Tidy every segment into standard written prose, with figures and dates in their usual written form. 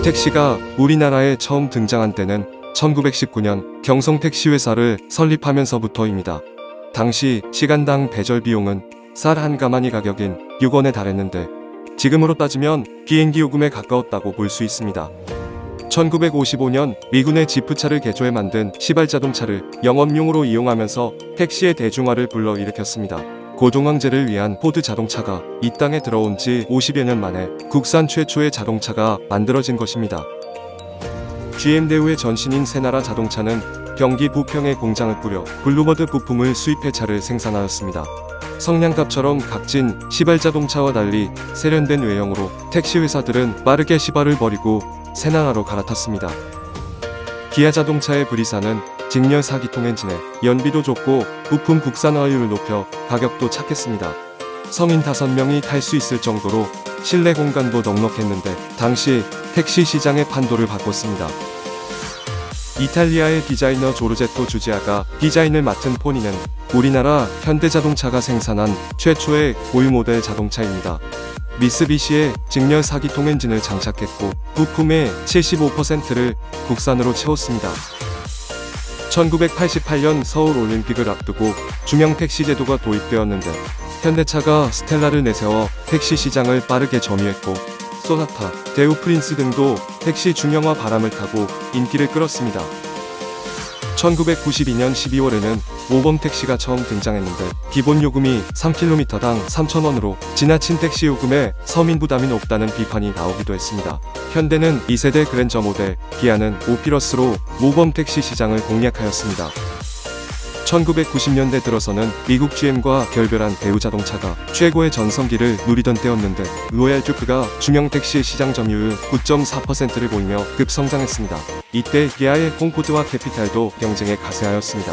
택시가 우리나라에 처음 등장한 때는 1919년 경성택시회사를 설립하면서부터입니다. 당시 시간당 배절 비용은 쌀 한 가마니 가격인 6원에 달했는데 지금으로 따지면 비행기 요금에 가까웠다고 볼 수 있습니다. 1955년 미군의 지프차를 개조해 만든 시발자동차를 영업용으로 이용하면서 택시의 대중화를 불러일으켰습니다. 고종황제를 위한 포드 자동차가 이 땅에 들어온 지 50여 년 만에 국산 최초의 자동차가 만들어진 것입니다. GM 대우의 전신인 세나라 자동차는 경기 부평에 공장을 꾸려 블루버드 부품을 수입해 차를 생산하였습니다. 성냥갑처럼 각진 시발자동차와 달리 세련된 외형으로 택시 회사들은 빠르게 시발을 버리고 세나라로 갈아탔습니다. 기아 자동차의 브리사는 직렬 4기통 엔진에 연비도 좋고 부품 국산화율을 높여 가격도 착했습니다. 성인 5명이 탈 수 있을 정도로 실내 공간도 넉넉했는데 당시 택시 시장의 판도를 바꿨습니다. 이탈리아의 디자이너 조르제토 주지아가 디자인을 맡은 포니는 우리나라 현대자동차가 생산한 최초의 고유 모델 자동차입니다. 미쓰비시의 직렬 4기통 엔진을 장착했고 부품의 75%를 국산으로 채웠습니다. 1988년 서울 올림픽을 앞두고 중형 택시 제도가 도입되었는데 현대차가 스텔라를 내세워 택시 시장을 빠르게 점유했고 소나타, 대우 프린스 등도 택시 중형화 바람을 타고 인기를 끌었습니다. 1992년 12월에는 모범 택시가 처음 등장했는데 기본 요금이 3km당 3,000원으로 지나친 택시 요금에 서민 부담이 높다는 비판이 나오기도 했습니다. 현대는 2세대 그랜저 모델, 기아는 오피러스로 모범 택시 시장을 공략하였습니다. 1990년대 들어서는 미국 GM과 결별한 대우 자동차가 최고의 전성기를 누리던 때였는데 로얄 듀크가 중형 택시 시장 점유율 9.4%를 보이며 급성장했습니다. 이때 기아의 콩코드와 캐피탈도 경쟁에 가세하였습니다.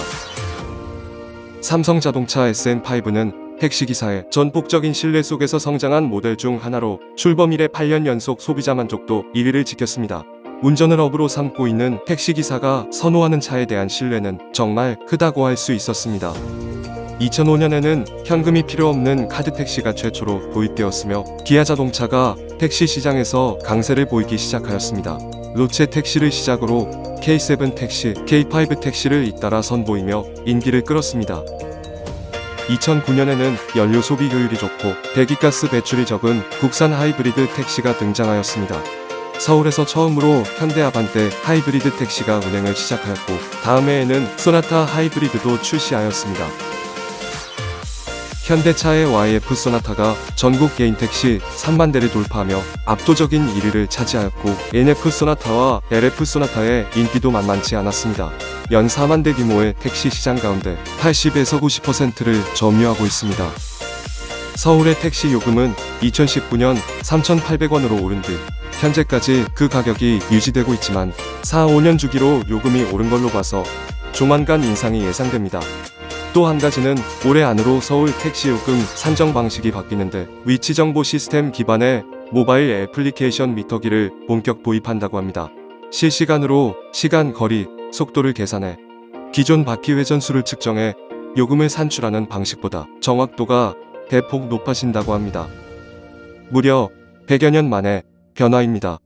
삼성자동차 SM5는 택시기사의 전폭적인 신뢰 속에서 성장한 모델 중 하나로 출범 이래 8년 연속 소비자 만족도 1위를 지켰습니다. 운전을 업으로 삼고 있는 택시기사가 선호하는 차에 대한 신뢰는 정말 크다고 할 수 있었습니다. 2005년에는 현금이 필요 없는 카드택시가 최초로 도입되었으며 기아자동차가 택시 시장에서 강세를 보이기 시작하였습니다. 로체 택시를 시작으로 K7 택시, K5 택시를 잇따라 선보이며 인기를 끌었습니다. 2009년에는 연료 소비 효율이 좋고 배기가스 배출이 적은 국산 하이브리드 택시가 등장하였습니다. 서울에서 처음으로 현대 아반떼 하이브리드 택시가 운행을 시작하였고 다음 해에는 소나타 하이브리드도 출시하였습니다. 현대차의 YF 소나타가 전국 개인 택시 3만 대를 돌파하며 압도적인 1위를 차지하였고 NF 소나타와 LF 소나타의 인기도 만만치 않았습니다. 연 4만 대 규모의 택시 시장 가운데 80에서 90%를 점유하고 있습니다. 서울의 택시 요금은 2019년 3,800원으로 오른 뒤 현재까지 그 가격이 유지되고 있지만 4-5년 주기로 요금이 오른 걸로 봐서 조만간 인상이 예상됩니다. 또 한 가지는 올해 안으로 서울 택시 요금 산정 방식이 바뀌는데 위치 정보 시스템 기반의 모바일 애플리케이션 미터기를 본격 도입한다고 합니다. 실시간으로 시간, 거리, 속도를 계산해 기존 바퀴 회전수를 측정해 요금을 산출하는 방식보다 정확도가 대폭 높아진다고 합니다. 무려 100여 년 만에 변화입니다.